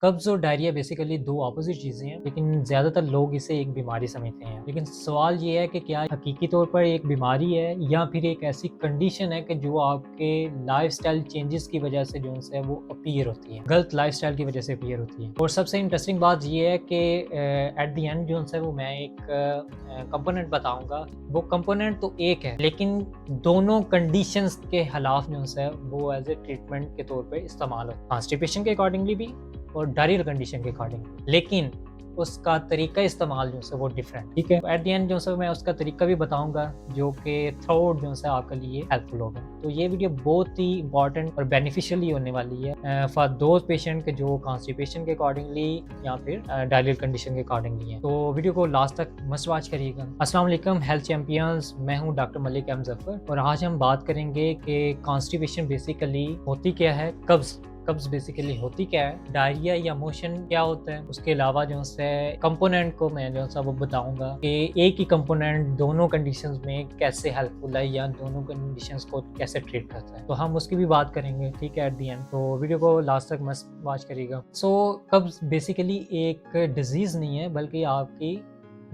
कब्ज़ और diarrhoea basically 2 opposite चीज़ें हैं, लेकिन ज़्यादातर लोग इसे एक बीमारी समझते हैं। लेकिन सवाल ये है कि क्या हकीकी तौर पर एक बीमारी है या फिर एक ऐसी कंडीशन है कि जो आपके लाइफ़स्टाइल चेंजेस की वज़ह से जो है वो अपीयर होती है, गलत लाइफ़स्टाइल की वज़ह से अपीयर होती है। और सबसे इंटरेस्टिंग बात ये है कि एट द एंड जो है वो मैं एक कंपोनेंट बताऊँगा। वो कंपोनेंट तो एक है, लेकिन दोनों कंडीशंस के खिलाफ जो है वो एज़ ए ट्रीटमेंट के तौर पे इस्तेमाल होता है। कॉन्स्टिपेशन के अकॉर्डिंगली भी और डायरियल कंडीशन के अकॉर्डिंग, लेकिन उसका तरीका इस्तेमाल जो है वो डिफरेंट, ठीक है? एट द एंड जो है मैं उसका तरीका भी बताऊँगा जो कि थ्रू जो है आपके लिए हेल्पफुल होगा। तो ये वीडियो बहुत ही इंपॉर्टेंट और बेनिफिशियल ही होने वाली है फॉर दोज़ पेशेंट के जो कॉन्स्टिपेशन के अकॉर्डिंगली या फिर डायरियल कंडीशन के अकॉर्डिंगली है। तो वीडियो को लास्ट तक मस्ट वॉच करिएगा। अस्सलाम वालेकुम हेल्थ चैंपियंस, मैं हूँ डॉक्टर मलिक एम ज़फ़र और आज हम बात करेंगे कि कॉन्स्टिपेशन बेसिकली होती क्या है, कब्ज़ बेसिकली होती क्या है, डायरिया या मोशन क्या होता है, उसके अलावा जो है कंपोनेंट को मैं जो है वो बताऊँगा कि एक ही कंपोनेंट दोनों कंडीशंस में कैसे हेल्पफुल है या दोनों कंडीशंस को कैसे ट्रीट करता है। तो हम उसकी भी बात करेंगे, ठीक है, एट द एंड। तो वीडियो को लास्ट तक मस्ट वॉच करिएगा। सो कब्ज़ बेसिकली एक डिज़ीज़ नहीं है, बल्कि आपकी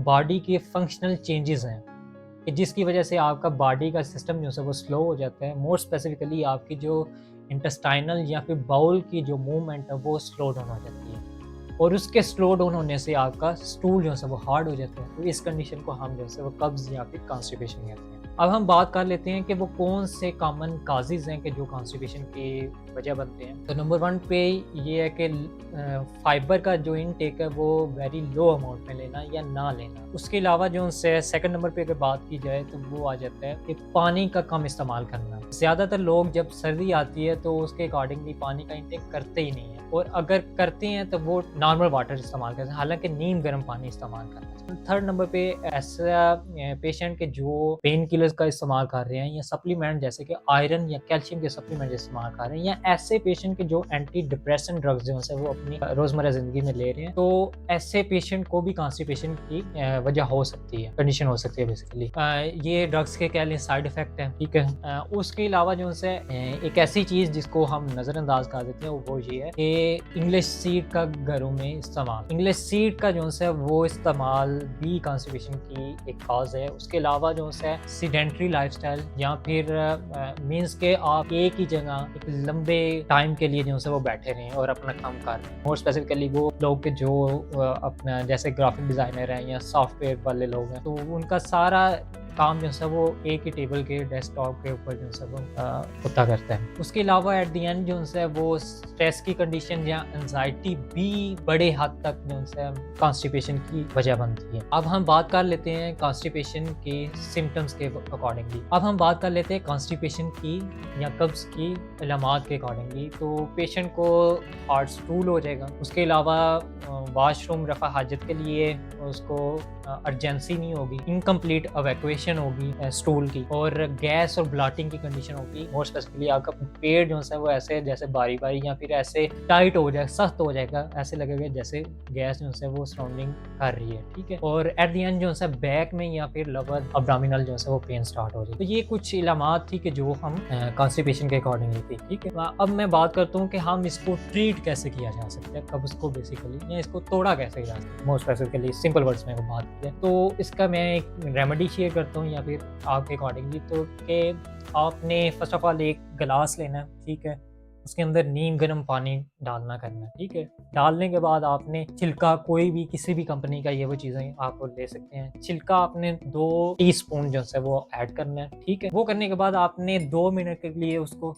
बॉडी के फंक्शनल चेंजेज़ हैं कि जिसकी वजह से आपका बॉडी का सिस्टम जो है वो स्लो हो जाता है। मोर स्पेसिफिकली आपकी जो इंटेस्टाइनल या फिर बाउल की जो मूवमेंट है वो स्लो डाउन हो जाती है और उसके स्लो डाउन होने से आपका स्टूल जो है वो हार्ड हो जाता है। तो इस कंडीशन को हम जो है वो कब्ज़ या फिर कॉन्स्टिपेशन कहते हैं। अब हम बात कर लेते हैं कि वो कौन से कॉमन काजेज़ हैं कि जो कॉन्स्टिपेशन की वजह बनते हैं। तो नंबर 1 पे ये है कि फाइबर का जो इनटेक है वो वेरी लो अमाउंट में लेना या ना लेना। उसके अलावा जो उनसे सेकंड नंबर पे अगर बात की जाए तो वो आ जाता है कि पानी का कम इस्तेमाल करना। ज़्यादातर लोग जब सर्दी आती है तो उसके अकॉर्डिंगली पानी का इनटेक करते ही नहीं है और अगर करते हैं तो वो नॉर्मल वाटर इस्तेमाल करते हैं, हालाँकि नीम गर्म पानी इस्तेमाल करना चाहिए। थर्ड नंबर पे ऐसा पेशेंट के जो पेन किलर्स का इस्तेमाल कर रहे हैं या सप्लीमेंट जैसे कि आयरन या कैल्शियम के सप्लीमेंट इस्तेमाल कर रहे हैं या ऐसे पेशेंट के जो एंटी डिप्रेसेंट ड्रग्स जो है वो अपनी रोज़मर्रा ज़िंदगी में ले रहे हैं, तो ऐसे पेशेंट को भी कॉन्स्टिपेशन की वजह हो सकती है, कंडीशन हो सकती है बेसिकली। ये ड्रग्स के कह लें साइड इफ़ेक्ट हैं, ठीक है। उसके अलावा जो है एक ऐसी चीज़ जिसको हम नज़रअंदाज कर देते हैं वो ये है कि इंग्लिश सीड का घरों में इस्तेमाल। इंग्लिश सीड का जो है वो इस्तेमाल भी कॉन्स्टिपेशन की एक कॉज़ है। उसके अलावा जो है सेडेंटरी लाइफ़स्टाइल या फिर मीन्स के आप एक ही जगह एक लंबे टाइम के लिए जो है वो बैठे रहें और अपना काम कर रहे हैं। मोर स्पेसिफिकली वो लोग के जो अपना जैसे ग्राफिक डिज़ाइनर हैं या सॉफ्टवेयर वाले लोग हैं, तो उनका सारा काम जो है वो एक ही टेबल के डेस्कटॉप के ऊपर जो है वो होता करता है। उसके अलावा एट द एंड जो है वो स्ट्रेस की कंडीशन या एंजाइटी भी बड़े हद तक जो है कॉन्स्टिपेशन की वजह बनती है। अब हम बात कर लेते हैं कॉन्स्टिपेशन के सिम्टम्स के अकॉर्डिंगली। अब हम बात कर लेते हैं कॉन्स्टिपेशन की या कब्ज़ की अलामात के अकॉर्डिंगली। तो पेशेंट को हार्ड स्टूल हो जाएगा। उसके अलावा वॉशरूम रफ़ा हाजत के लिए उसको अर्जेंसी नहीं होगी, इनकम्प्लीट इवैक्यूएशन होगी स्टूल की और गैस और ब्लॉटिंग की कंडीशन होगी। मोर स्पेसिफिकली आपका पेट जो है वो ऐसे जैसे बारी-बारी या फिर ऐसे टाइट हो जाएगा, सख्त हो जाएगा, ऐसे लगेगा जैसे गैस जो है वो सराउंडिंग कर रही है, ठीक है। और एट द एंड जो है बैक में या फिर लोअर अब्डोमिनल जो है वो पेन स्टार्ट हो जाए। तो ये कुछ इलामात थी कि जो हम कॉन्स्टिपेशन के अकॉर्डिंगली थी, ठीक है। अब मैं बात करता हूँ कि हम इसको ट्रीट कैसे किया जा सकता है कब्ज़ को बेसिकली, या इसको तोड़ा कैसे जा सकता है। मोर स्पेसिफिकली सिंपल वर्ड्स में बात की जाए तो इसका मैं एक रेमेडी शेयर करता हूँ या फिर आपके अकॉर्डिंगली। तो कि आपने फर्स्ट ऑफ ऑल एक गिलास लेना है, ठीक है। उसके अंदर नीम गर्म पानी डालना करना है, ठीक है। डालने के बाद आपने छिलका कोई भी किसी भी कंपनी का ये वो चीज़ें आप ले सकते हैं। छिलका आपने 2 टीस्पून जो है वो ऐड करना है, ठीक है। वो करने के बाद आपने 2 मिनट के लिए उसको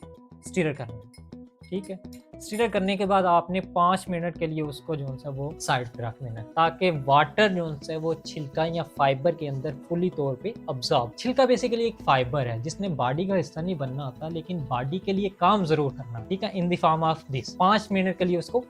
स्टीर करना है, ठीक है। स्टीर करने के बाद आपने 5 मिनट के लिए उसको जो है वो साइड पे रख देना है ताकि वाटर जो है वो छिलका या फाइबर के अंदर फुली तौर पे अब्सॉर्ब। छिलका बेसिकली एक फाइबर है जिसने बॉडी का हिस्सा नहीं बनना होता, लेकिन बॉडी के लिए काम जरूर करना, ठीक है, in the form of this. 5 minute के लिए उसको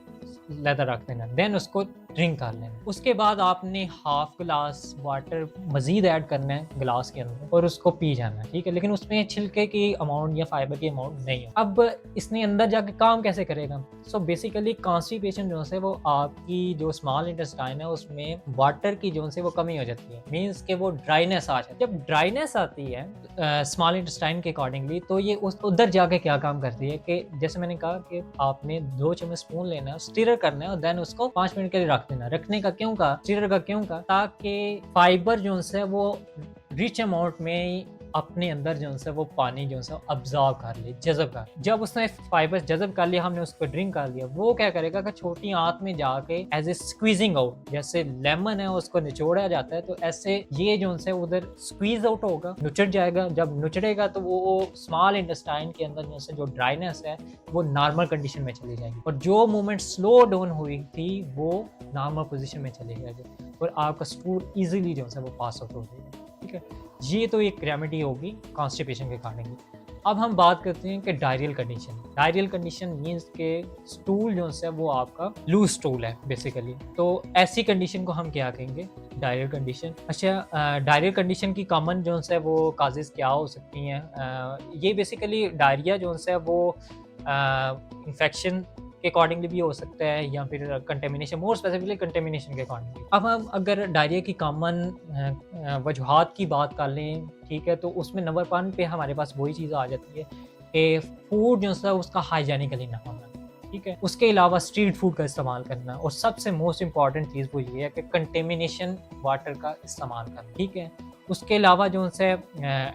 लेदर रख देना, देन उसको ड्रिंक कर लेना। उसके बाद आपने हाफ गिलास वाटर मज़ीद ऐड करना है गिलास के अंदर और उसको पी जाना है, ठीक है? लेकिन उसमें छिलके की अमाउंट या फाइबर की अमाउंट नहीं हो। अब इसने अंदर जाके काम कैसे करेगा? सो बेसिकली कॉन्स्टिपेशन जो है वो आपकी जो स्मॉल इंटेस्टाइन है उसमें वाटर की जो है वो कमी हो जाती है, मीन्स कि वो ड्राइनेस आ जाती है। जब ड्राइनेस आती है स्मॉल इंटेस्टाइन के अकॉर्डिंगली, तो ये उस उधर जाके क्या काम करती है कि जैसे मैंने कहा कि आपने 2 चम्मच स्पून लेना है, स्टीरर करना है और देन उसको 5 मिनट के लिए रख देना। रखने का क्यों कहा, स्टीरर का क्यों कहा? ताकि फाइबर जो है वो रिच अमाउंट में अपने अंदर जो है वो पानी जो है अब्जॉर्ब कर ले, जज़ब कर। जब उसने फाइबर जज़ब कर लिया, हमने उसको ड्रिंक कर लिया, वो क्या करेगा कि छोटी आंत में जाके एज ए स्क्वीजिंग आउट, जैसे लेमन है उसको निचोड़ा जाता है, तो ऐसे ये जो है उधर स्क्वीज आउट होगा, नुचड़ जाएगा। जब नुचड़ेगा तो वो स्मॉल इंटेस्टाइन के अंदर जो ड्राइनेस है वो नॉर्मल कंडीशन में चली जाएगी और जो मूवमेंट स्लो डाउन हुई थी वो नॉर्मल पोजीशन में चली जाएगी और आपका स्टूल इजीली जो है वो पास आउट हो जाएगा, ठीक है? ये तो एक रेमेडी होगी कॉन्स्टिपेशन के अकॉर्डिंगली। अब हम बात करते हैं कि diarrhoeal condition. Diarrhoeal condition means के स्टूल जो है वो आपका लूज स्टूल है बेसिकली, तो ऐसी कंडीशन को हम क्या कहेंगे? Diarrhoeal condition. अच्छा, डायरियल कंडीशन की कॉमन जो है वो काजेज़ क्या हो सकती हैं? ये बेसिकली डायरिया जो है वो इन्फेक्शन के अकॉर्डिंगली भी हो सकता है या फिर कंटेमिनेशन, मोर स्पेसिफिकली कंटेमिनेशन के अकॉर्डिंगली। अब हम अगर डायरिया की कॉमन वजूहात की बात कर लें, ठीक है, तो उसमें नंबर 1 पे हमारे पास वही चीज़ आ जाती है कि फूड जो है उसका हाइजीनिकली ना होना, ठीक है? उसके अलावा स्ट्रीट फूड का इस्तेमाल करना और सबसे मोस्ट इम्पॉर्टेंट चीज़ वो ये है कि कंटेमिनेशन वाटर का इस्तेमाल करना, ठीक है? उसके अलावा जो है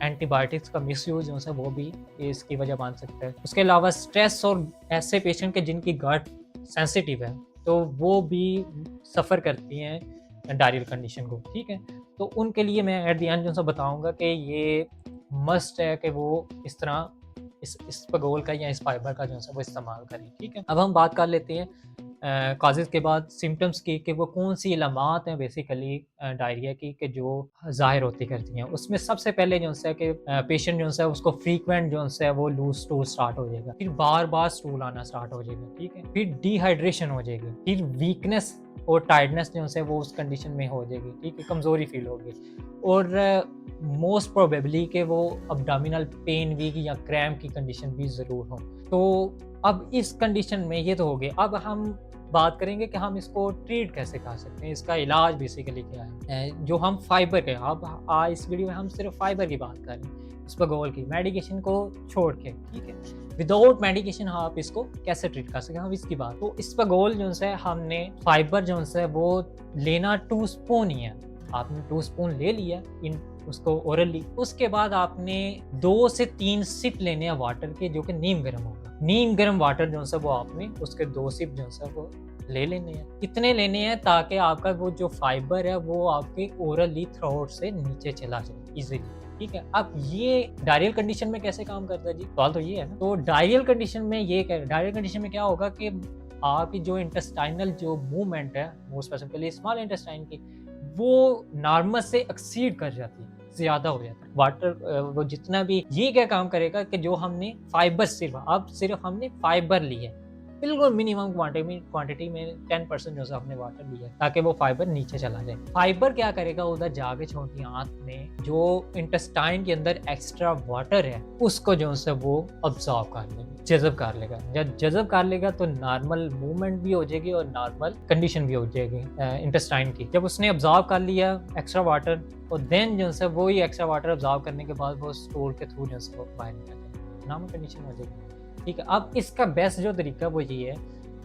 एंटीबायोटिक्स का मिसयूज़ जो है वो भी इसकी वजह बन सकता है। उसके अलावा स्ट्रेस और ऐसे पेशेंट के जिनकी गट सेंसिटिव है, तो वो भी सफ़र करती हैं डायरियल कंडीशन को, ठीक है? तो उनके लिए मैं एट द एंड जो है बताऊँगा कि ये मस्ट है कि वो इस तरह इस इस्पागोल का या इस फाइबर का जो है वो इस्तेमाल करें, ठीक है? अब हम बात कर लेते हैं काज़ेज़ के बाद सिम्पटम्स की कि वो कौन-सी अलामात हैं बेसिकली डायरिया की कि जो ज़ाहिर होती करती हैं। उसमें सबसे पहले जो है कि पेशेंट जो है उसको फ्रीक्वेंट जो है वो लूज़ स्टूल स्टार्ट हो जाएगा, फिर बार-बार स्टूल आना स्टार्ट हो जाएगा, ठीक है? फिर डिहाइड्रेशन हो जाएगी, फिर वीकनेस और टायर्डनेस जो है वो उस कंडीशन में हो जाएगी, ठीक है? कमज़ोरी फ़ील होगी और मोस्ट प्रोबेबली कि वो अब्डोमिनल पेन भी या क्रैम्प की कंडीशन भी ज़रूर हो। तो अब इस कंडीशन में ये तो हो गए, अब हम बात करेंगे कि हम इसको ट्रीट कैसे कर सकते हैं, इसका इलाज बेसिकली क्या है? जो हम फाइबर के अब इस वीडियो में हम सिर्फ फाइबर की बात कर रहे हैं, इस्पागोल की, मेडिकेशन को छोड़ के, ठीक है? विदाउट मेडिकेशन आप इसको कैसे ट्रीट कर सकते हैं, हम इसकी बात। तो इस्पागोल जो है हमने फाइबर जो है वो लेना 2 स्पून ही है। आपने 2 स्पून ले लिया इन उसको ओरली, उसके बाद आपने 2 से 3 सिप लेने हैं वाटर के, जो कि नीम गर्म होगा। नीम गर्म वाटर जो है वो आपने उसके 2 सिप जो है वो ले लेने हैं। इतने लेने हैं ताकि आपका वो जो फाइबर है वो आपके ओरली थ्रोट से नीचे चला जाए इजीली, ठीक है? अब ये डायरियल कंडीशन में कैसे काम करता है जी? सवाल तो ये है ना। तो डायरियल कंडीशन में डायरियल कंडीशन में क्या होगा कि आपकी जो इंटेस्टाइनल जो मूवमेंट है, मोस्ट स्पेसिफिकली स्मॉल इंटेस्टाइन की, वो नॉर्मल से एक्सीड कर जाती है, ज़्यादा हो जाता है। वाटर वो जितना भी ये क्या काम करेगा कि जो हमने फाइबर सिर्फ हमने फाइबर ली है, बिल्कुल मिनिमम क्वांटिटी में 10% जो है हमने वाटर लिया है ताकि वो फाइबर नीचे चला जाए। फाइबर क्या करेगा, उधर जाके छोटी आंत में जो इंटेस्टाइन के अंदर एक्स्ट्रा वाटर है उसको जो है वो अब्सॉर्ब कर लेगा, जज़ब कर लेगा। जब जज़ब कर लेगा तो नॉर्मल मूवमेंट भी हो जाएगी और नॉर्मल कंडीशन भी हो जाएगी इंटेस्टाइन की। जब उसने अब्सॉर्ब कर लिया एक्स्ट्रा वाटर और देन जो है वही एक्स्ट्रा वाटर अब्सॉर्ब करने के बाद वो स्टूल के थ्रू जो है वो बाहर निकल जाएगा, नॉर्मल कंडीशन हो जाएगी, ठीक है? अब इसका बेस्ट जो तरीका वो ये है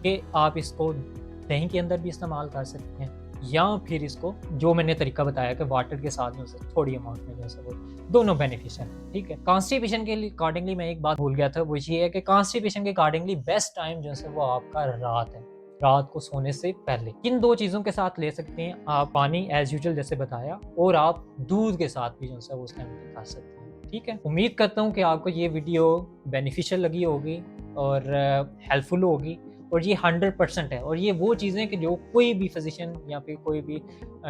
कि आप इसको दही के अंदर भी इस्तेमाल कर सकते हैं या फिर इसको जो मैंने तरीका बताया कि वाटर के साथ जो है थोड़ी अमाउंट में जो है वो दोनों बेनिफिशियल है, ठीक है? कॉन्स्टिपेशन के अकॉर्डिंगली मैं एक बात भूल गया था, वो ये है कि कॉन्स्टिपेशन के अकॉर्डिंगली बेस्ट टाइम जो है वो आपका रात है, रात को सोने से पहले। किन 2 चीज़ों के साथ ले सकते हैं आप? पानी एज यूजुअल जैसे बताया, और आप दूध के साथ भी जो है वो उस टाइम पे खा सकते हैं, ठीक है? उम्मीद करता हूँ कि आपको ये वीडियो बेनिफिशियल लगी होगी और हेल्पफुल होगी और ये 100% है और ये वो चीज़ें कि जो कोई भी फिजिशियन या फिर कोई भी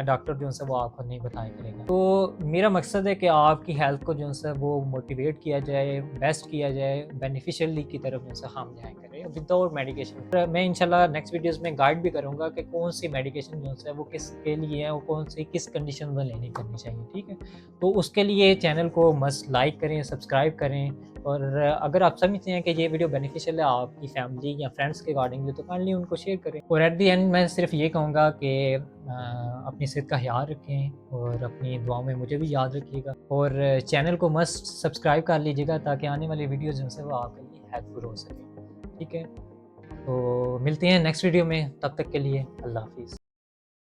डॉक्टर जो है वो आपको नहीं बताया करेगा। तो मेरा मकसद है कि आपकी हेल्थ को जो है वो मोटिवेट किया जाए, बेस्ट किया जाए, बेनिफिशियली की तरफ जो है हम जाया करें विदाउट मेडिकेशन। मैं इंशाल्लाह नेक्स्ट वीडियोस में गाइड भी करूँगा कि कौन सी मेडिकेशन जो है वो किसके लिए है और कौन सी किस कंडीशन में लेनी करनी चाहिए, ठीक है। तो उसके लिए चैनल को मस्ट लाइक करें, सब्सक्राइब करें, और अगर आप समझते हैं कि ये वीडियो बेनिफिशियल है आपकी फैमिली या फ्रेंड्स के अकॉर्डिंग तो काइंडली उनको शेयर करें। और एट द एंड मैं सिर्फ ये कहूँगा कि अपनी सेहत का ख्याल रखें और अपनी दुआओं में मुझे भी याद रखिएगा, और चैनल को मस्ट सब्सक्राइब कर लीजिएगा ताकि आने वाली वीडियोज़ जो है वो आपके लिए हेल्पफुल हो सके, ठीक है। तो मिलते हैं नेक्स्ट वीडियो में, तब तक के लिए अल्लाह हाफिज़।